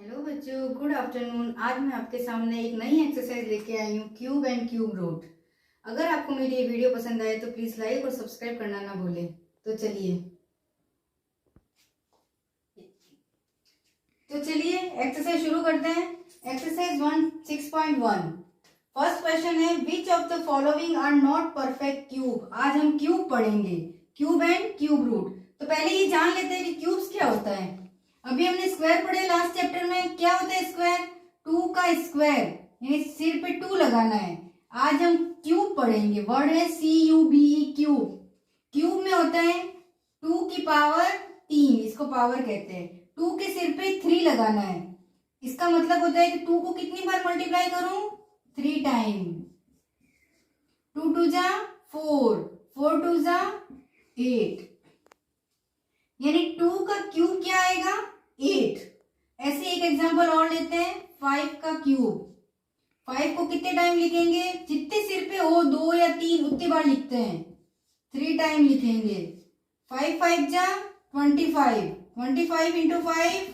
Hello बच्चों, good afternoon. आज मैं आपके सामने एक नई एक्सरसाइज लेके आई हूँ, क्यूब एंड क्यूब रूट। अगर आपको मेरी ये वीडियो पसंद आए तो प्लीज लाइक और सब्सक्राइब करना ना भूलें। तो चलिए एक्सरसाइज शुरू करते हैं। एक्सरसाइज 1 6.1। फर्स्ट क्वेश्चन है, which of the following are not perfect cube. आज हम क्यूब पढ़ेंगे, क्यूब एंड क्यूब रूट। तो पहले ये जान लेते हैं कि क्यूब्स क्या होता है। अभी हमने स्क्वायर पढ़े लास्ट चैप्टर में। क्या होता है स्क्वायर? 2 का स्क्वायर, यानी सिर पे 2 लगाना है। आज हम क्यूब पढ़ेंगे। वर्ड है CUBE, क्यूब। क्यूब में होता है 2 की पावर 3, इसको पावर कहते हैं। 2 के सिर पे 3 लगाना है। इसका मतलब होता है कि 2 को कितनी बार मल्टीप्लाई करूं? 3 टाइम। 2 2 जा 4, 4 2 जा 8, यानी 2 का क्यूब क्या आएगा? 8। ऐसे एक एग्जांपल और लेते हैं, 5 का क्यूब। 5 को कितने टाइम लिखेंगे? जितने सिर पे हो, 2 या 3 उतनी बार लिखते हैं। 3 टाइम लिखेंगे। 5 5 जा 25, 25 इंटू 5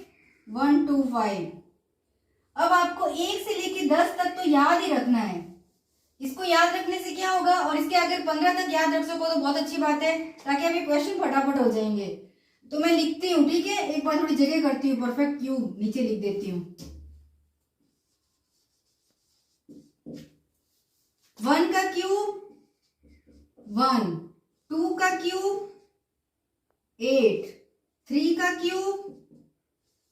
125। अब आपको 1 से लेके 10 तक तो याद ही रखना है। इसको याद रखने से क्या होगा, और इसके अगर 15 तक याद रख सको तो बहुत अच्छी बात है, ताकि अभी क्वेश्चन फटाफट हो जाएंगे। तो मैं लिखती हूँ, ठीक है? एक बार थोड़ी जगह करती हूँ, परफेक्ट क्यूब नीचे लिख देती हूँ। 1 का क्यूब 1, 2 का क्यूब 8, 3 का क्यूब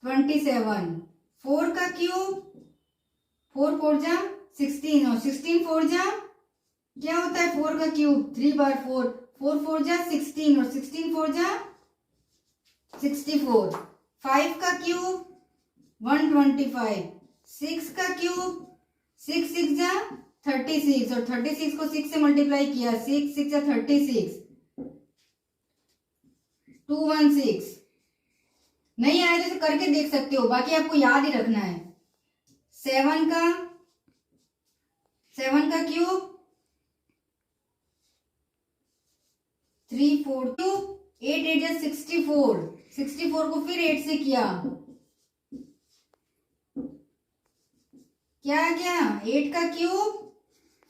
27, 4 का क्यूब 4 4 जा 16, और 16 4 जा क्या होता है? 4 का क्यूब 3 बार 4, 4 4 जा 16, और 16 4 जा 64। 5 का क्यूब 125, 6 का क्यूब 6 6 जा 36, और 36 को 6 से मल्टीप्लाई किया, 6 6 जा 36, 216। नहीं आया तो करके देख सकते हो, बाकी आपको याद ही रखना है। 7 का क्यूब 3 4 क्यूब 8 8 जा 64, 64 को फिर 8 से किया, क्या आ गया? 8 का क्यूब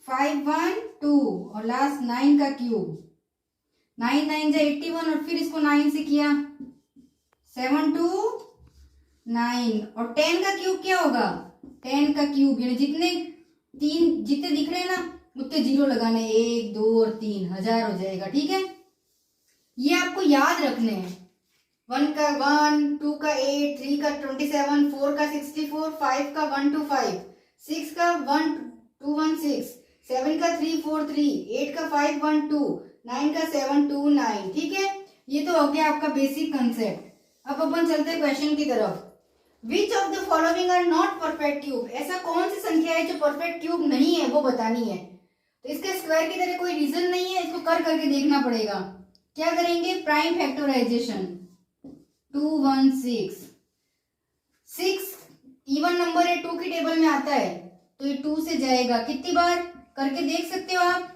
5 1 2, और लास्ट 9 का क्यूब 9 9 जा 81, और फिर इसको 9 से किया, 7 2 9। और 10 का क्यूब क्या होगा? 10 का क्यूब यानी जितने दिख रहे हैं ना, उतने जीरो लगाने, 1 2 और 3, 1000 हो जाएगा। ठीक है, ये आपको याद रखने हैं। 1 का 1, 2 का 8, 3 का 27, 4 का 64, 5 का 125, 6 का 1216, 7 का 343, 8 का 512, 9 का 729। ठीक है, ये तो हो गया आपका बेसिक कंसेप्ट। अब अपन चलते हैं क्वेश्चन की तरफ। Which of the following are not perfect cube. ऐसा कौन सी संख्या है जो परफेक्ट क्यूब नहीं है, वो बतानी है। तो इसका स्क्वायर की तरह कोई रीजन नहीं है, इसको कर करके देखना पड़ेगा। क्या करेंगे? Prime factorisation. 2 1 6, 6 इवन नंबर है, 2 की टेबल में आता है, तो ये 2 से जाएगा। कितनी बार करके देख सकते हो आप?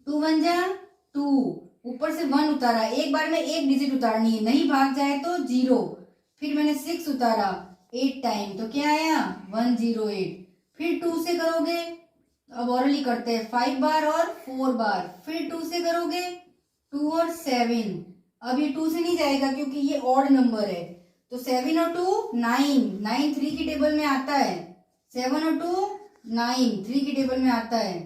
2 1 जा 2, ऊपर से 1 उतारा, एक बार में एक डिजिट उतारनी है, नहीं भाग जाए तो 0। फिर मैंने 6 उतारा 8 टाइम, तो क्या आया? 108। फिर 2 से करोगे, अब औरली करते हैं, 5 बार और 4 बार। फिर 2 से करोगे 2 और 7। अब ये 2 से नहीं जाएगा क्योंकि ये ऑड नंबर है, तो 7 और 2 9, 9 3 की टेबल में आता है। 7 और 2 9, 3 की टेबल में आता है।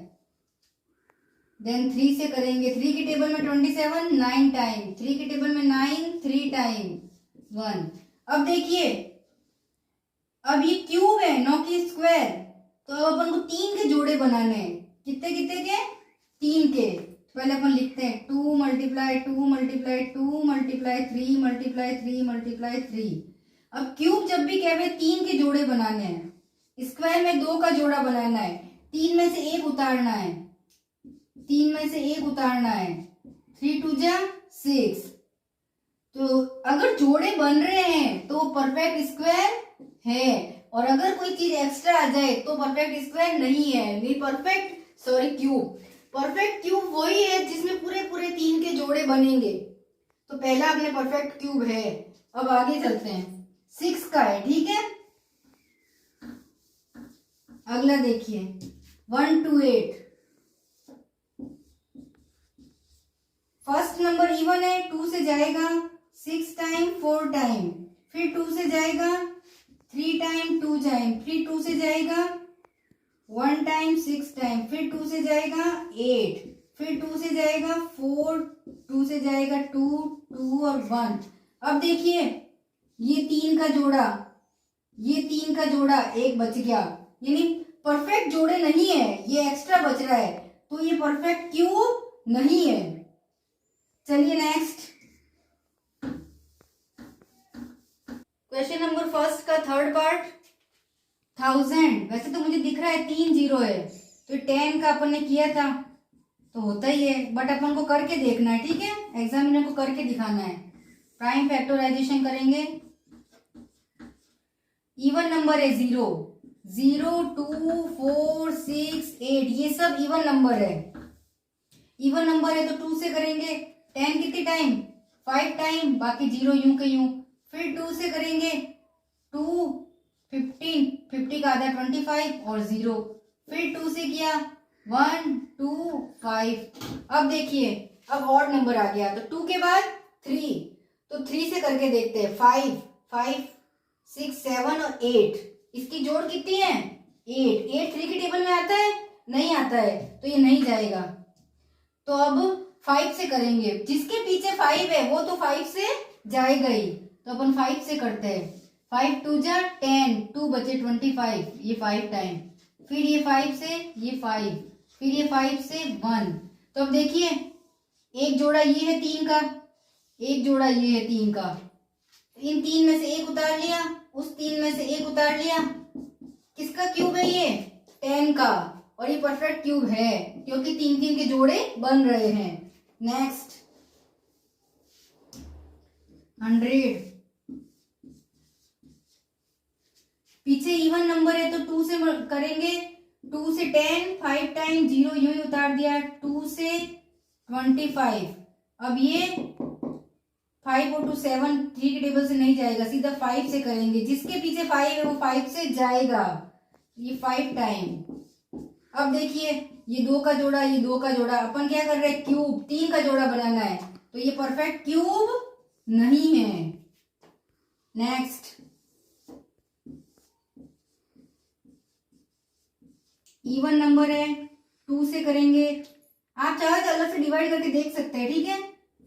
देन 3 से करेंगे, 3 की टेबल में 27, 9 टाइम, 3 की टेबल में 9, 3 टाइम 1। अब देखिए, अब ये क्यूब है, न कि स्क्वायर, तो अब अपन को 3 के जोड़े बनाने हैं। कितने कितने के? 3 के। पहले अपन लिखते हैं 2 multiply 2 multiply 2 multiply 3 multiply 3 multiply 3। अब क्यूब जब भी कहे 3 के जोड़े बनाने हैं, स्क्वायर में 2 का जोड़ा बनाना है, 3 में से 1 उतारना है, 3 में से 1 उतारना है, 3 2 जा 6। तो अगर जोड़े बन रहे हैं तो परफेक्ट स्क्वायर है, और अगर कोई चीज एक्स्ट्रा आ जाए तो परफेक्ट स्क्वायर नहीं है, नहीं perfect, sorry cube. Perfect cube वही है जिसमें पूरे पूरे 3 के जोड़े बनेंगे। तो पहला अपने परफेक्ट क्यूब है। अब आगे चलते हैं। 6 का है, ठीक है। अगला देखिए 128, फर्स्ट नंबर इवन है, 2 से जाएगा 6 टाइम 4 टाइम, फिर 2 से जाएगा 3 टाइम 2 टाइम, फिर 2 से जाएगा 1 टाइम 6 टाइम, फिर 2 से जाएगा 8, फिर 2 से जाएगा 4, 2 से जाएगा 2, 2 और 1। अब देखिए ये 3 का जोड़ा, ये 3 का जोड़ा एक बच गया, यानी परफेक्ट जोड़े नहीं है, ये एक्स्ट्रा बच रहा है, तो ये परफेक्ट क्यूब नहीं है। चलिए नेक्स्ट क्वेश्चन नंबर फर्स्ट का थर्ड पार्ट 1000। वैसे तो मुझे दिख रहा है 3 0 है, तो 10 का अपन ने किया था तो होता ही है, बट अपन को करके देखना है, ठीक है, एग्जामिनर को करके दिखाना है। प्राइम फैक्टराइजेशन करेंगे, इवन नंबर है 0 0 2 4 6 8, ये सब इवन नंबर है। इवन नंबर है तो 2 से करेंगे, 10 कितने टाइम 5 टाइम, बाकी 0 यूं के यूं, फिर 2 से करेंगे 2 15, 50 का आधा 25 और 0, फिर 2 से किया 1 2 5। अब देखिए अब ऑड नंबर आ गया, तो 2 के बाद 3, तो 3 से करके देखते हैं, 5 5 6 7 और 8, इसकी जोड़ कितनी है 8, 8 3 के टेबल में आता है, नहीं आता है, तो ये नहीं जाएगा। तो अब 5 से करेंगे, जिसके पीछे 5 है वो तो 5 से जाएगा ही, तो अपन 5 से करते हैं, 5 2 जा 10, 2 बचे 25, ये 5 टाइम, फिर ये 5 से ये 5, फिर ये 5 से 1। तो अब देखिए एक जोड़ा ये है 3 का, एक जोड़ा ये है 3 का, इन 3 में से एक उतार लिया, उस 3 में से एक उतार लिया, किसका क्यूब है ये 10 का, और ये परफेक्ट क्यूब है क्योंकि 3 3 के जोड़े बन रहे हैं। नेक्स्ट 100, पीछे इवन नंबर है तो 2 से करेंगे, 2 से 10 5 टाइम, 0 यूं ही उतार दिया, 2 से 25। अब ये 5 और 2 7, 3 के टेबल से नहीं जाएगा, सीधा 5 से करेंगे, जिसके पीछे 5 है वो 5 से जाएगा, ये 5 टाइम। अब देखिए ये 2 का जोड़ा, ये 2 का जोड़ा, अपन क्या कर रहे हैं क्यूब 3 का जोड़ा बनाना है, तो ये परफेक्ट क्यूब नहीं है। नेक्स्ट इवन नंबर है, 2 से करेंगे, आप चाहे तो अलग से डिवाइड करके देख सकते हैं, ठीक है,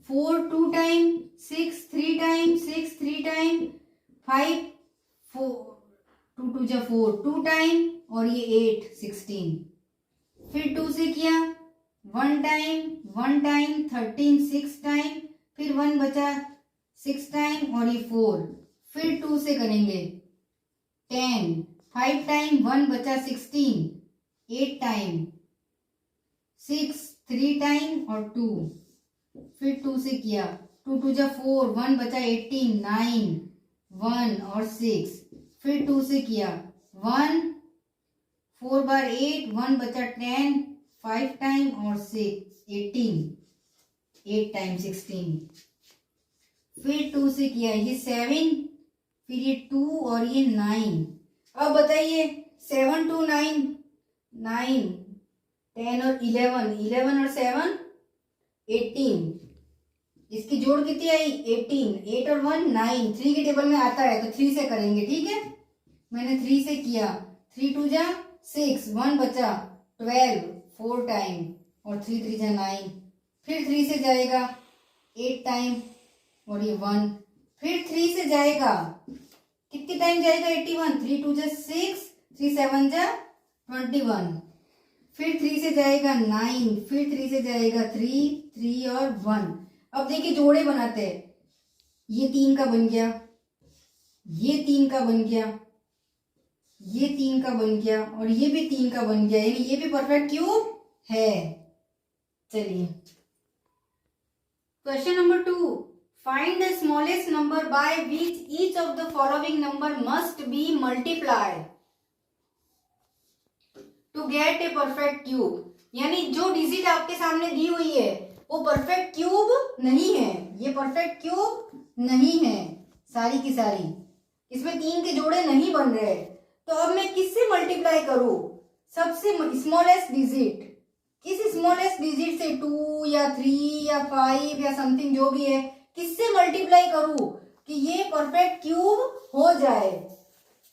4 2 टाइम, 6 3 टाइम, 6 3 टाइम, 5 4 2 2 जा 4 2 टाइम, और ये 8 16, फिर 2 से किया 1 टाइम 13 6 टाइम, फिर 1 बचा 6 टाइम और ये 4, फिर 2 से करेंगे 10 5 टाइम, 1 बचा 16 8 टाइम, 6 3 टाइम और 2, फिर 2 से किया 2 2 जा 4, 1 बचा 18 9 1 और 6, फिर 2 से किया 1 4 बार 8, 1 बचा 10 5 टाइम और 6 18 8 टाइम 16, फिर 2 से किया ये 7, फिर ये 2 और ये 9। अब बताइए 7 2 9 9 10 और 11 11 और 7 18, इसकी जोड़ कितनी आई 18, 8 और 1 9, 3 के टेबल में आता है तो 3 से करेंगे, ठीक है, मैंने 3 से किया, 3 2 जा 6, 1 बचा 12 4 टाइम और 3 3 जा 9, फिर 3 से जाएगा 8 टाइम और ये 1, फिर 3 से जाएगा कितने टाइम जाएगा 81, 3 2 जा 6, 3 7 जा 21, फिर 3 से जाएगा 9, फिर 3 से जाएगा 3 3 और 1। अब देखिए जोड़े बनाते हैं, ये 3 का बन गया, ये 3 का बन गया, ये 3 का बन गया और ये भी 3 का बन गया, यानी ये भी परफेक्ट क्यूब है। चलिए question number 2, find the smallest number by which each of the following number must be multiplied to get a perfect cube, यानी जो डिजिट आपके सामने दी हुई है वो परफेक्ट क्यूब नहीं है, ये परफेक्ट क्यूब नहीं है सारी की सारी, इसमें 3 के जोड़े नहीं बन रहे, तो अब मैं किससे मल्टीप्लाई करूं? सबसे स्मॉलेस्ट डिजिट, किस स्मॉलेस्ट डिजिट से 2 या 3 या 5 या समथिंग जो भी है, किससे मल्टीप्लाई करूं कि ये परफेक्ट क्यूब हो जाए?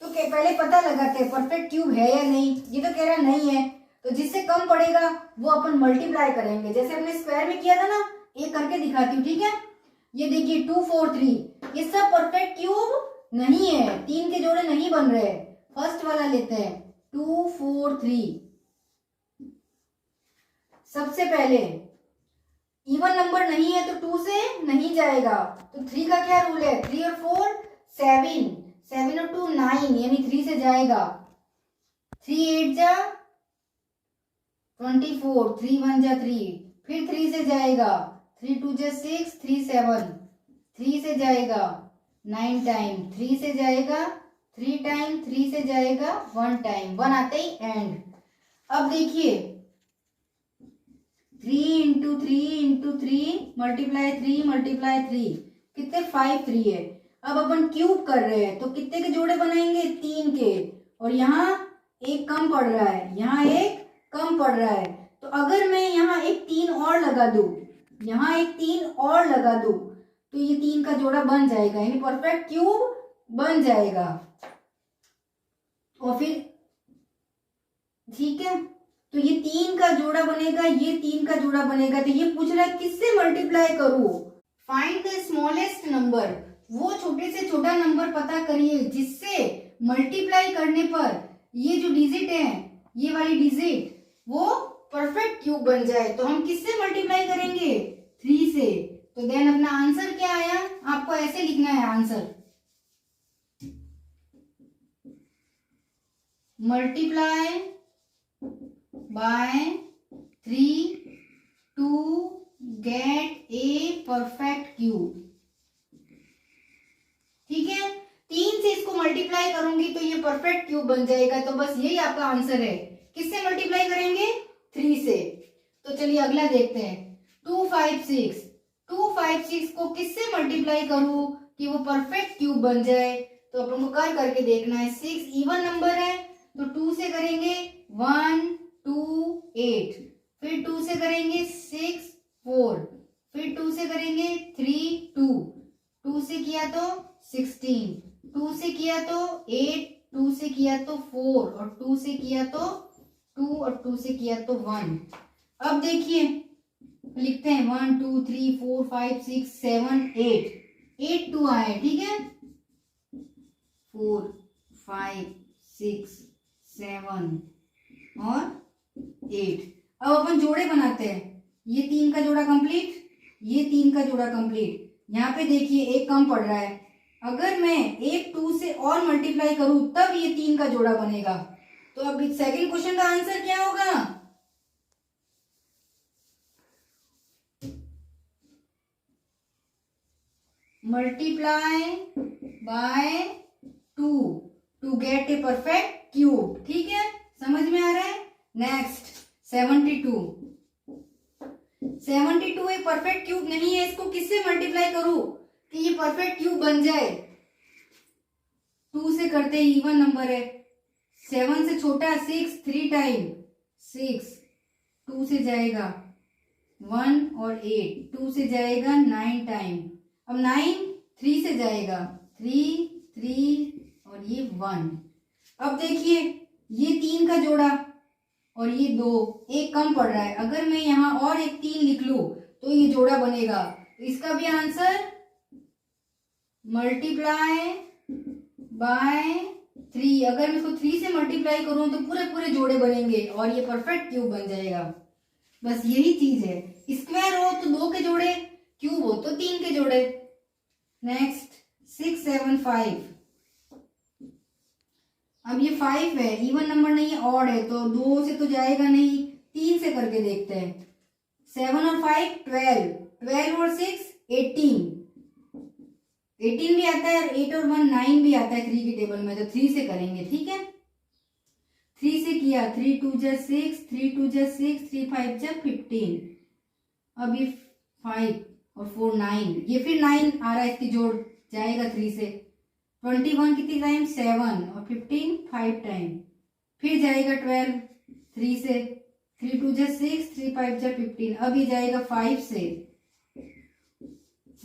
तो पहले पता लगाते हैं परफेक्ट क्यूब है या नहीं। ये तो कह रहा नहीं है, तो जिससे कम पड़ेगा वो अपन मल्टीप्लाई करेंगे, जैसे हमने स्क्वायर में किया था ना। एक करके दिखाती हूँ, ठीक है। ये देखिए 2 4 3, ये सब परफेक्ट क्यूब नहीं है, 3 के जोड़े नहीं बन रहे। फर्स्ट वाला लेते हैं 2 4 3। सबसे पहले इवन नंबर नहीं है तो 2 से नहीं जाएगा, तो 3 का क्या रूल है? 3 और 4 7, 7 और 2 9, यानी 3 से जाएगा। 3 8 जा 24, 3 1 जा 3, फिर 3 से जाएगा। 3 2 जा 6, 3 7, 3 से जाएगा 9 टाइम, 3 से जाएगा 3 टाइम, 3 से जाएगा 1 टाइम, 1 आते ही एंड। अब देखिए 3 इंटू 3 इंटू 3 मल्टीप्लाई 3 मल्टीप्लाई 3, कितने 5 3 है। अब अपन क्यूब कर रहे हैं तो कितने के जोड़े बनाएंगे? 3 के, और यहाँ एक कम पड़ रहा है, यहाँ एक कम पड़ रहा है। तो अगर मैं यहाँ एक 3 और लगा दूं, यहाँ एक 3 और लगा दूं, तो ये 3 का जोड़ा बन जाएगा, यानी परफेक्ट क्यूब बन जाएगा। और फिर ठीक है, तो ये 3 का जोड़ा बनेगा, ये 3 का जोड़ा बनेगा। तो ये पूछ रहा है किससे मल्टीप्लाई करूं? फाइंड द स्मॉलेस्ट नंबर, वो छोटे से छोटा नंबर पता करिए जिससे मल्टीप्लाई करने पर ये जो डिजिट है, ये वाली डिजिट, वो परफेक्ट क्यूब बन जाए। तो हम किससे मल्टीप्लाई करेंगे? 3 से। तो देन अपना आंसर क्या आया? आपको ऐसे लिखना है answer, multiply by 3 to get a perfect cube. ठीक है, 3 से इसको मल्टीप्लाई करूंगी तो ये परफेक्ट क्यूब बन जाएगा। तो बस यही आपका आंसर है। किससे मल्टीप्लाई करेंगे? 3 से। तो चलिए अगला देखते हैं। 2 5 6, 2 5 6 को किससे मल्टीप्लाई करूं कि वो परफेक्ट क्यूब बन जाए? तो अपन को कर करके देखना है। 6 इवन नंबर है तो 2 से करेंगे 1 2 8, फिर 2 से करेंगे 6 4, फिर 2 से करेंगे 3 2, 2 से किया तो 16, 2 से किया तो 8, 2 से किया तो 4, और 2 से किया तो 2, और 2 से किया तो 1। अब देखिए लिखते हैं 1 2 3 4 5 6 7 8, 8 2 आए, ठीक है। 4 5 6 7 और 8। अब अपन जोड़े बनाते हैं। ये 3 का जोड़ा कंप्लीट, ये 3 का जोड़ा कंप्लीट। यहाँ पे देखिए एक कम पड़ रहा है, अगर मैं एक 2 से और मल्टीप्लाई करूं तब ये 3 का जोड़ा बनेगा। तो अब सेकंड क्वेश्चन का आंसर क्या होगा? Multiply by 2 to get a perfect cube. ठीक है, समझ में आ रहा है। नेक्स्ट 72, 72 एक परफेक्ट क्यूब नहीं है, इसको किससे मल्टीप्लाई करूं कि ये परफेक्ट क्यूब बन जाए? 2 से करते ही इवन नंबर है, 7 से छोटा 6 3 टाइम 6, 2 से जाएगा 1 और 8, 2 से जाएगा 9 टाइम। अब 9 3 से जाएगा 3 3 और ये 1। अब देखिए ये 3 का जोड़ा और ये 2, एक कम पड़ रहा है, अगर मैं यहाँ और एक 3 लिख लूं तो ये जोड़ा बनेगा। तो इसका भी आंसर मल्टीप्लाई बाय 3, अगर मैं इसको 3 से मल्टीप्लाई करूं तो पूरे पूरे जोड़े बनेंगे और ये परफेक्ट क्यूब बन जाएगा। बस यही चीज है, स्क्वायर हो तो 2 के जोड़े, क्यूब हो तो 3 के जोड़े। नेक्स्ट 6 7 5, अब ये 5 है, इवन नंबर नहीं है, ऑड है, तो 2 से तो जाएगा नहीं, 3 से करके देखते हैं। 7 और 5 12, 12 और 6 18, 18 भी आता है, 8 और 1 9 भी आता है 3 की टेबल में, तो 3 से करेंगे। ठीक है, 3 से किया, 3 2 जा 6, 3 2 जा 6, 3 5 जा 15। अब ये 5 और 4 9, ये फिर 9 आ रहा है, इसकी जोड़ जाएगा 3 से। 21 कितनी टाइम 7 और 15 5 टाइम, फिर जाएगा 12 3 से, 3 2 जा 6, 3 5 जा 15, अब ये जाएगा 5 से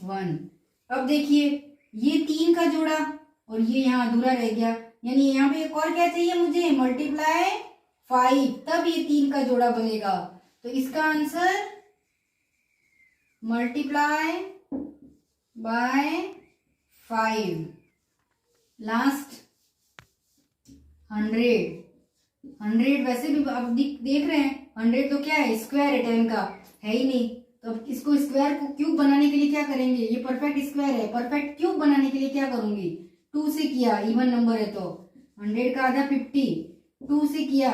1। अब देखिए ये 3 का जोड़ा और ये यहाँ अधूरा रह गया, यानी यहाँ पे एक और क्या चाहिए मुझे, मल्टीप्लाई 5, तब ये 3 का जोड़ा बनेगा। तो इसका आंसर मल्टीप्लाई बाय 5। लास्ट 100 वैसे भी अब देख रहे हैं 100 तो क्या है, स्क्वायर है, 10 का है ही नहीं। तो अब इसको स्क्वायर को क्यूब बनाने के लिए क्या करेंगे, ये परफेक्ट स्क्वायर है, परफेक्ट क्यूब बनाने के लिए क्या करूंगी, 2 से किया, इवन नंबर है तो 100 का आधा 50, 2 से किया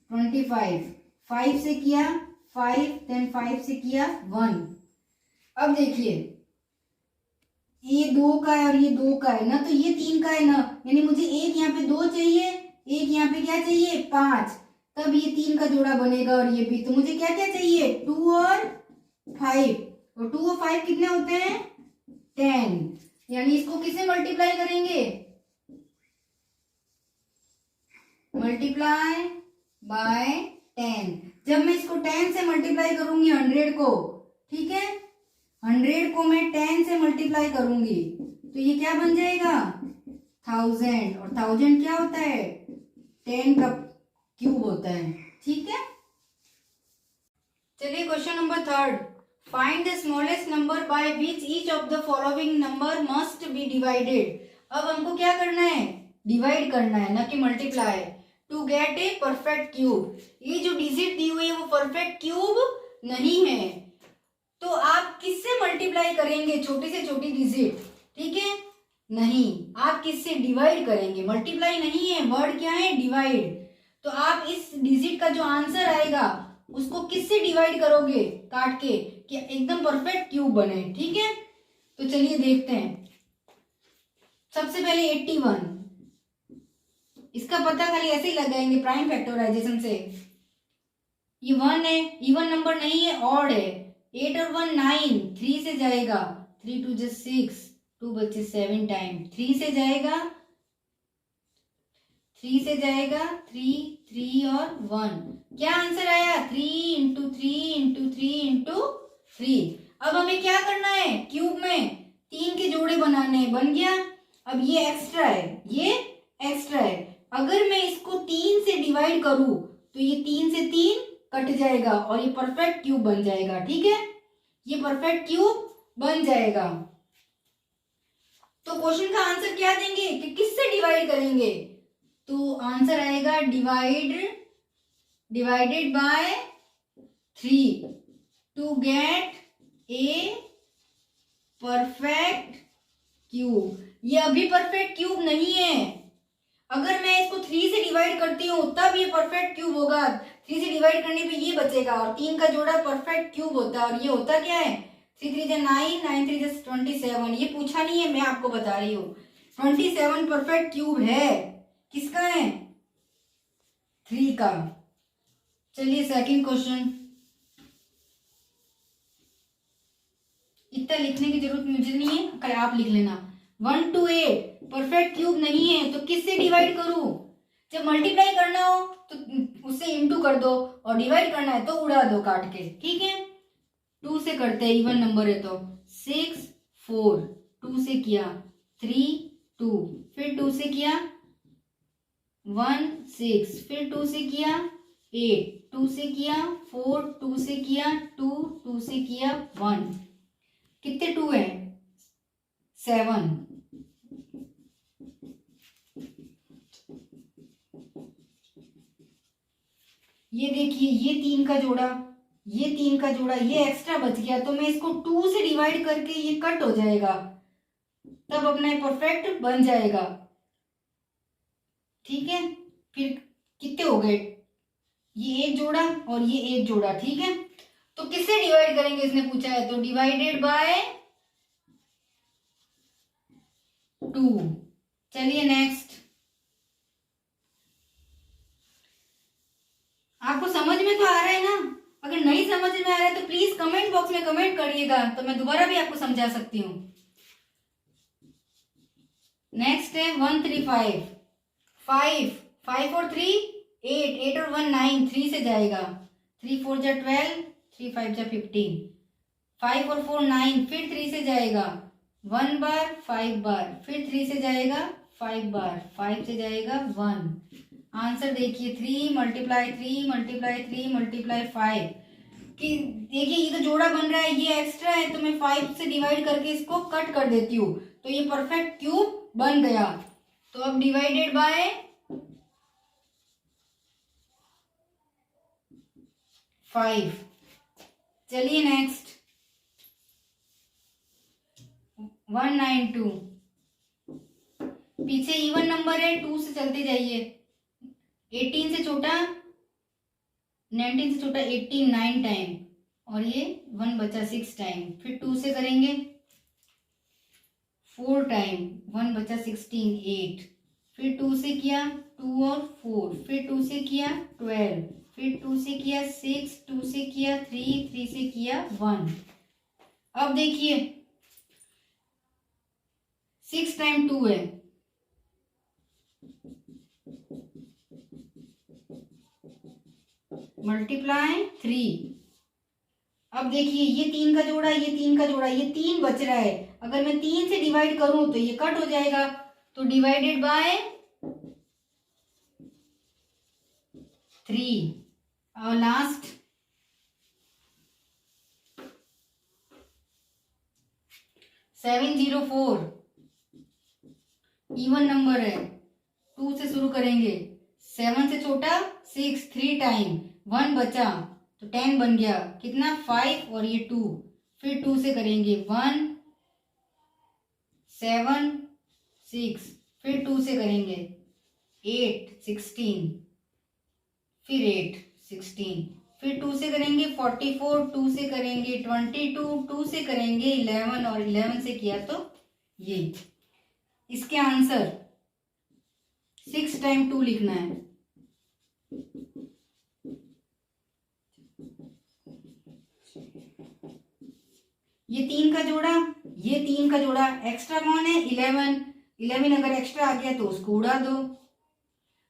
25, 5 से किया 5, देन 5 से किया 1। अब देखिए ये 2 का है और ये 2 का है ना, तो ये 3 का है ना, यानी मुझे एक यहाँ पे 2 चाहिए, एक यहाँ पे क्या चाहिए 5, तब ये 3 का जोड़ा बनेगा। और ये भी, तो मुझे क्या क्या चाहिए 2 और 5, और 2 और 5 कितने होते हैं 10, यानी इसको किससे मल्टीप्लाई करेंगे, मल्टीप्लाई बाय 10। जब मैं इसको 10 से मल्टीप्लाई करूंगी 100 को, ठीक है, 100 को मैं 10 से मल्टीप्लाई करूंगी तो ये क्या बन जाएगा 1000, और 1000 क्या होता है 10 का क्यूब होता है, ठीक है। चलिए question number 3, find the smallest number by which each of the following number must B divided. अब हमको क्या करना है, डिवाइड करना है, ना कि multiply, to get a perfect cube. ये जो डिजिट दी हुई है वो परफेक्ट क्यूब नहीं है, तो आप किससे मल्टीप्लाई करेंगे, छोटी से छोटी डिजिट, ठीक है, नहीं, आप किससे डिवाइड करेंगे, मल्टीप्लाई नहीं है, वर्ड क्या है डिवाइड। तो आप इस डिजिट का जो आंसर आएगा उसको किससे डिवाइड करोगे, काट के, कि एकदम परफेक्ट क्यूब बने, ठीक है। तो चलिए देखते हैं, सबसे पहले 81, इसका पता खाली ऐसे ही लगाएंगे प्राइम फैक्टराइजेशन से। ये 1 है, इवन नंबर नहीं है, ऑड है, 8 और 1 9, 3 से जाएगा, 3 2 जा 6, 2 बचे 7 टाइम, 3 से जाएगा 3 3 और 1, क्या आंसर आया 3 इंटू 3 इंटू 3 इंटू 3। अब हमें क्या करना है, क्यूब में 3 के जोड़े बनाने हैं, बन गया। अब ये एक्स्ट्रा है, ये एक्स्ट्रा है, अगर मैं इसको 3 से डिवाइड करूं तो ये 3 से 3 कट जाएगा और ये परफेक्ट क्यूब बन जाएगा, ठीक है, ये परफेक्ट क्यूब बन जाएगा। तो क्वेश्चन का आंसर क्या देंगे कि किससे डिवाइड करेंगे, तो आंसर आएगा divided by 3 to get a perfect cube. ये अभी परफेक्ट क्यूब नहीं है, अगर मैं इसको 3 से डिवाइड करती हूँ तब ये परफेक्ट क्यूब होगा। 3 से डिवाइड करने पे ये बचेगा और 3 का जोड़ा परफेक्ट क्यूब होता है, और ये होता क्या है 3 3 जा 9, 9 3 जा 27। ये पूछा नहीं है, मैं आपको बता रही हूँ 27 परफेक्ट क्यूब है, किसका है 3 का। चलिए सेकंड क्वेश्चन, इतना लिखने की जरूरत मुझे नहीं है, कल आप लिख लेना। 1 to 8 परफेक्ट क्यूब नहीं है, तो किससे डिवाइड करूं, जब मल्टीप्लाई करना हो तो उससे इंटू कर दो, और डिवाइड करना है तो उड़ा दो काट के, ठीक है। 2 से करते हैं, इवन नंबर है तो 6 4, 2 से किया 3 2, फिर 2 से किया 1 6, फिर 2 से किया 8, 2 से किया 4, 2 से किया 2, 2 से किया 1, कितने 2 है 7। ये देखिए ये 3 का जोड़ा, ये 3 का जोड़ा, ये एक्स्ट्रा बच गया, तो मैं इसको 2 से डिवाइड करके ये कट हो जाएगा, तब अपना परफेक्ट बन जाएगा, ठीक है। फिर कितने हो गए, ये एक जोड़ा और ये एक जोड़ा, ठीक है। तो किससे डिवाइड करेंगे इसने पूछा है, तो डिवाइडेड बाय 2। चलिए नेक्स्ट, आपको समझ में तो आ रहा है ना, अगर नहीं समझ में आ रहा है तो प्लीज कमेंट बॉक्स में कमेंट करिएगा, तो मैं दोबारा भी आपको समझा सकती हूँ। नेक्स्ट है 135, 5, 5 और 3 8, 8 और 1 9, 3 से जाएगा, 3 4 जा 12, 3 5 जा 15, 5 और 4 9, फिर 3 से जाएगा 1 बार 5 बार, फिर 3 से जाएगा 5 बार, 5 से जाएगा 1। आंसर देखिए 3 मल्टीप्लाई 3 मल्टीप्लाई 3 मल्टीप्लाई 5 कि देखिए ये तो जोड़ा बन रहा है, ये एक्स्ट्रा है तो मैं 5 से डिवाइड करके इसको कट कर देती हूँ तो ये परफेक्ट क्यूब बन गया। तो अब डिवाइडेड बाय 5। चलिए नेक्स्ट 192, पीछे इवन नंबर है, 2 से चलते जाइए, 18 से छोटा 19 से छोटा 18 9 टाइम और ये 1 बचा 6 टाइम, फिर 2 से करेंगे 4 टाइम, 1 बचा 16 8, फिर 2 से किया 2 और 4, फिर 2 से किया 12, फिर 2 से किया 6, 2 से किया 3, 3 से किया 1। अब देखिए 6 टाइम 2 है, मल्टीप्लाई 3। अब देखिए ये 3 का जोड़ा, ये 3 का जोड़ा, ये 3 बच रहा है, अगर मैं 3 से डिवाइड करूं तो ये कट हो जाएगा, तो डिवाइडेड बाय 3। और लास्ट 704, इवन नंबर है, 2 से शुरू करेंगे, 7 से छोटा 6 3 टाइम, 1 बचा तो 10 बन गया, कितना 5 और ये 2, फिर 2 से करेंगे 1 7 6, फिर 2 से करेंगे 8 16, फिर 8 16, फिर 2 से करेंगे 44, 2 से करेंगे 22, 2 से करेंगे 11 और 11 से किया तो ये। इसके आंसर 6 टाइम 2 लिखना है। ये 3 का जोड़ा, ये 3 का जोड़ा, एक्स्ट्रा कौन है 11, 11 अगर एक्स्ट्रा आ गया तो उसको उड़ा दो,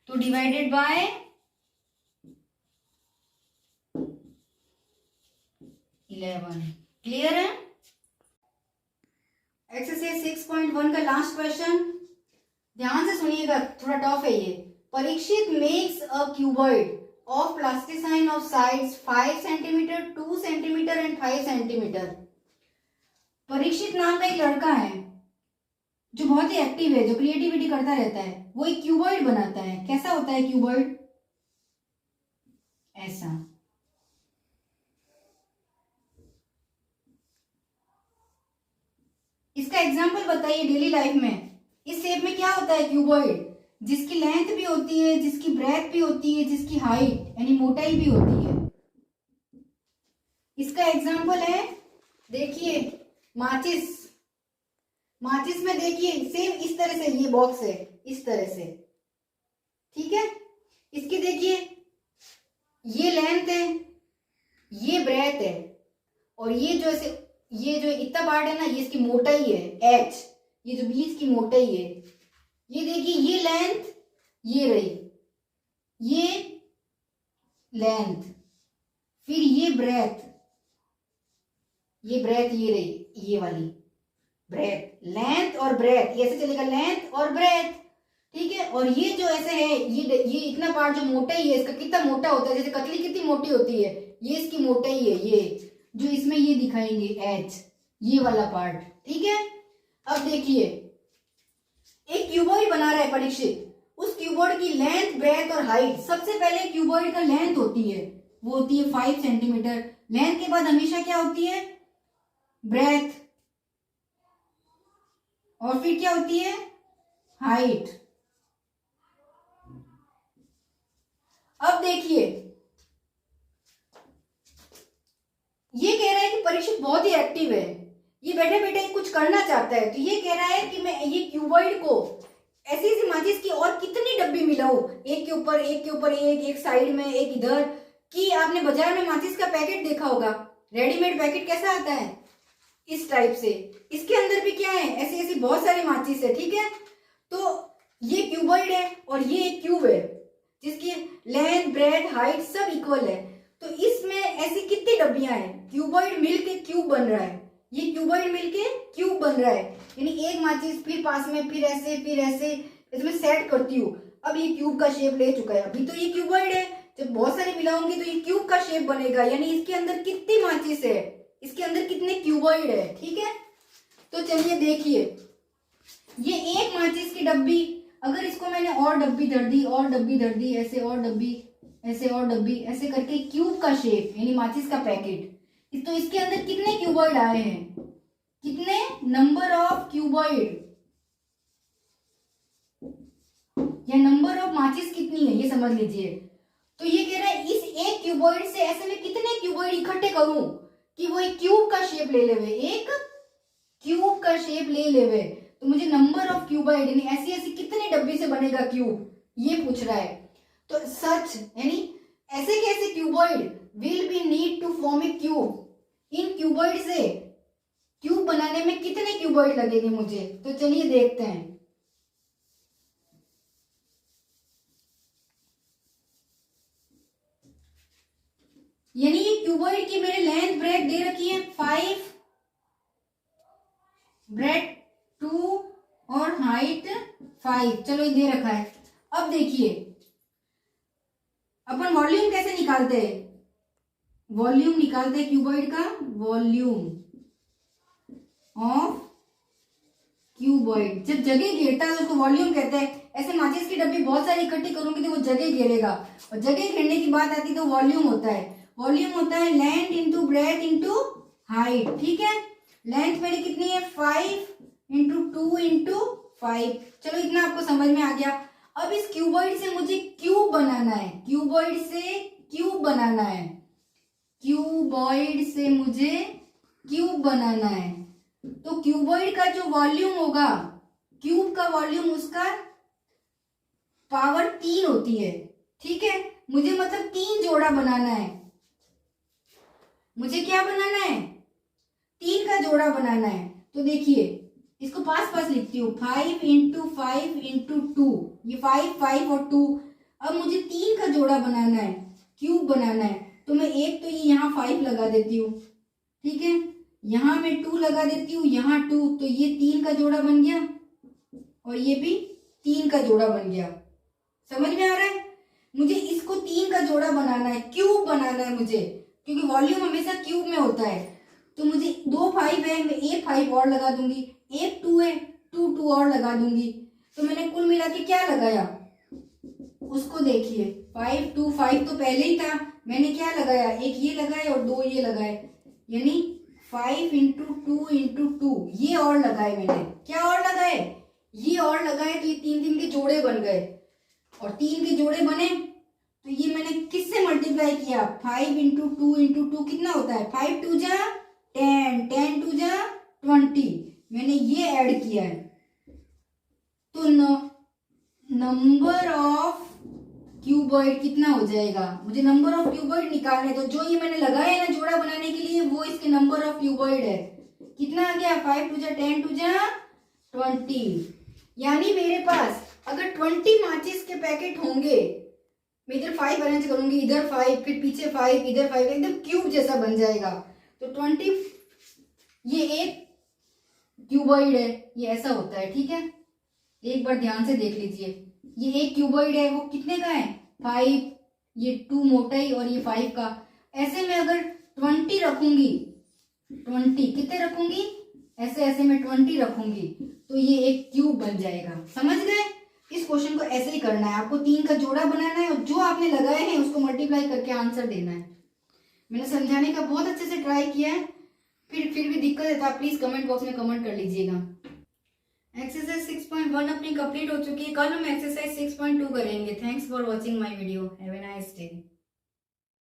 तो डिवाइडेड बाय 11। क्लियर है? एक्सरसाइज 6.1 का लास्ट क्वेश्चन, ध्यान से सुनिएगा, थोड़ा टफ है ये। Parikshit makes a cuboid of प्लास्टिसाइन of sides 5 centimetre, 2 centimetre and 5 centimetre. Parikshit नाम का एक लड़का है जो बहुत ही एक्टिव है, जो क्रिएटिविटी करता रहता है, वो एक क्यूबॉइड बनाता है। कैसा होता है क्यूबॉइड? ऐसा। इसका एग्जाम्पल बताइए डेली लाइफ में। इस शेप में क्या होता है क्यूबॉइड? जिसकी लेंथ भी होती है, जिसकी ब्रेथ भी होती है, जिसकी हाइट यानी मोटाई भी होती है। इसका एग्जाम्पल है, देखिए माचिस। माचिस में देखिए सेम इस तरह से ये बॉक्स है, इस तरह से, ठीक है। इसकी देखिए ये लेंथ है, ये ब्रेथ है, और ये जो ऐसे, ये जो इतना पार्ट है ना, ये इसकी मोटाई है h, ये जो बीच की मोटाई है। ये देखिए ये लेंथ, ये रही ये लेंथ, फिर ये ब्रेथ, ये ब्रेथ, ये रही ये वाली ब्रेथ, लेंथ और ब्रेथ, ये ऐसे चलेगा लेंथ और ब्रेथ, ठीक है। और ये जो ऐसे है, ये इतना पार्ट जो मोटाई है, इसका कितना मोटा होता है, जैसे कतली कितनी मोटी होती है, ये इसकी मोटाई है, ये जो इसमें ये दिखाएंगे h, ये वाला पार्ट, ठीक है। अब देखिए एक क्यूबॉइड बना रहा है परीक्षित, उस क्यूबॉइड की लेंथ, ब्रेथ और हाइट। सबसे पहले क्यूबॉइड का लेंथ होती है, वो होती है 5 सेंटीमीटर। लेंथ के बाद हमेशा क्या होती है? ब्रेथ, और फिर क्या होती है? हाइट। अब देखिए ये कह रहा है कि परीक्षित बहुत ही एक्टिव है, ये बैठे बैठे कुछ करना चाहता है, तो ये कह रहा है कि मैं ये क्यूबॉइड को ऐसी ऐसी माचिस की और कितनी डब्बी मिलाऊं, एक के ऊपर एक के ऊपर एक साइड में एक इधर। कि आपने बाजार में माचिस का पैकेट देखा होगा, रेडीमेड पैकेट कैसा आता है, इस टाइप से। इसके अंदर भी क्या है, ऐसी ऐसी बहुत सारी माचिस है, ठीक है। तो ये क्यूबॉइड है और ये एक क्यूब है जिसकी लेंथ ब्रेड हाइट सब इक्वल है। तो इसमें ऐसी कितनी डब्बियां हैं? क्यूबॉइड मिलके क्यूब बन रहा है, ये क्यूबॉइड मिलके क्यूब बन रहा है। यानी एक माचिस फिर पास में फिर ऐसे इसमें सेट करती हूँ, अब ये क्यूब का शेप ले चुका है। अभी तो ये क्यूबॉइड है, जब बहुत सारे मिलाऊंगी तो ये क्यूब का शेप बनेगा। यानी इसके अंदर कितनी माचिस है, इसके अंदर कितने क्यूबॉइड है। ठीक है, तो चलिए देखिए, ये एक माचिस की डब्बी, अगर इसको मैंने और डब्बी धर दी और डब्बी धर दी, ऐसे और डब्बी ऐसे और डब्बी ऐसे करके क्यूब का शेप यानी माचिस का पैकेट, तो इसके अंदर कितने क्यूबॉइड आए हैं, कितने नंबर ऑफ क्यूबॉइड या नंबर ऑफ माचिस कितनी है ये समझ लीजिए। तो ये कह रहा है इस एक क्यूबॉइड से ऐसे में कितने क्यूबॉइड इकट्ठे करूं कि वो एक क्यूब का शेप ले लेवे, एक क्यूब का शेप ले लेवे। तो मुझे नंबर ऑफ क्यूबॉइड यानी ऐसी ऐसी कितने डब्बे से बनेगा क्यूब, ये पूछ रहा है। तो सच यानी ऐसे कैसे cuboid will be need to form a cube, इन क्यूबॉइड से क्यूब बनाने में कितने क्यूबॉइड लगेंगे मुझे। तो चलिए देखते हैं। यानी ये क्यूबॉइड की मेरे लेंथ ब्रेड दे रखी है 5, ब्रेड 2 और हाइट 5, चलो ये दे रखा है। अब देखिए अपन वॉल्यूम कैसे निकालते हैं, वॉल्यूम निकालते हैं क्यूबॉइड का, वॉल्यूम ऑफ क्यूबॉइड। जब जगह घेरता है तो उसको वॉल्यूम कहते हैं। ऐसे माचिस की डब्बी बहुत सारी इकट्ठी करूंगी तो वो जगह घेरेगा, और जगह घेरने की बात आती तो वॉल्यूम होता है, वॉल्यूम होता है length into breadth into height. ठीक है, लेंथ मेरी कितनी है 5 इंटू 2 इंटू 5, चलो इतना आपको समझ में आ गया। अब इस क्यूबॉइड से मुझे क्यूब बनाना है, क्यूबॉइड से क्यूब बनाना है, क्यूबॉइड से मुझे क्यूब बनाना है। तो क्यूबॉइड का जो वॉल्यूम होगा, क्यूब का वॉल्यूम उसका पावर 3 होती है। ठीक है, मुझे मतलब 3 जोड़ा बनाना है, मुझे क्या बनाना है 3 का जोड़ा बनाना है। तो देखिए इसको पास पास लिखती हूँ, 5 इंटू 5 इंटू 2, ये 5 और 2। अब मुझे 3 का जोड़ा बनाना है, क्यूब बनाना है। तो मैं एक तो ये यहाँ 5 लगा देती हूँ, ठीक है, यहाँ मैं 2 लगा देती हूँ, यहाँ 2, तो ये 3 का जोड़ा बन गया और ये भी 3 का जोड़ा बन गया। समझ में आ रहा है, मुझे इसको 3 का जोड़ा बनाना है, क्यूब बनाना है मुझे, क्योंकि वॉल्यूम हमेशा क्यूब में होता है। तो मुझे 2 5 है, मैं एक 5 और लगा दूंगी, एक 2 है, 2 और लगा दूंगी। तो मैंने कुल मिला के क्या लगाया, उसको देखिए 5 2 5 तो पहले ही था, मैंने क्या लगाया, एक ये लगाए और 2 ये लगाए, यानी 5 इंटू 2 इंटू 2, ये और लगाए मैंने, क्या और लगाए, ये और लगाए। तो ये 3 के जोड़े बन गए, और 3 के जोड़े बने तो ये मैंने किससे मल्टीप्लाई किया, 5 इंटू 2 इंटू 2 कितना होता है, 5 2 जा 10, 10 2 जा 20, मैंने ये ऐड किया है। तो नंबर ऑफ क्यूबॉइड कितना हो जाएगा, मुझे नंबर ऑफ क्यूबॉइड निकालने। तो जो ये मैंने लगाया है ना जोड़ा बनाने के लिए, वो इसके नंबर ऑफ क्यूबॉइड है। कितना आ गया, 5 2 जा 10 2 जा 20। यानी मेरे पास अगर 20 माचिस के पैकेट होंगे, मैं इधर 5 अरेंज करूंगी, इधर 5, फिर पीछे 5, इधर 5, एकदम क्यूब जैसा बन जाएगा। तो 20, ये एक क्यूबॉइड है, ये ऐसा होता है। ठीक है, एक बार ध्यान से देख लीजिए, ये एक क्यूबॉइड है, वो कितने का है 5, ये 2 मोटाई और ये 5 का। ऐसे में अगर 20 रखूंगी, 20 कितने रखूंगी, ऐसे ऐसे में 20 रखूंगी तो ये एक क्यूब बन जाएगा। समझ गए, इस क्वेश्चन को ऐसे ही करना है, आपको 3 का जोड़ा बनाना है और जो आपने लगाए हैं उसको मल्टीप्लाई करके आंसर देना है। मैंने समझाने का बहुत अच्छे से ट्राई किया है, फिर भी दिक्कत है तो आप प्लीज कमेंट बॉक्स में कमेंट कर लीजिएगा। एक्सरसाइज 6.1 अपनी कंप्लीट हो चुकी है, कल हम एक्सरसाइज 6.2 करेंगे। Thanks for watching my video, have a nice day.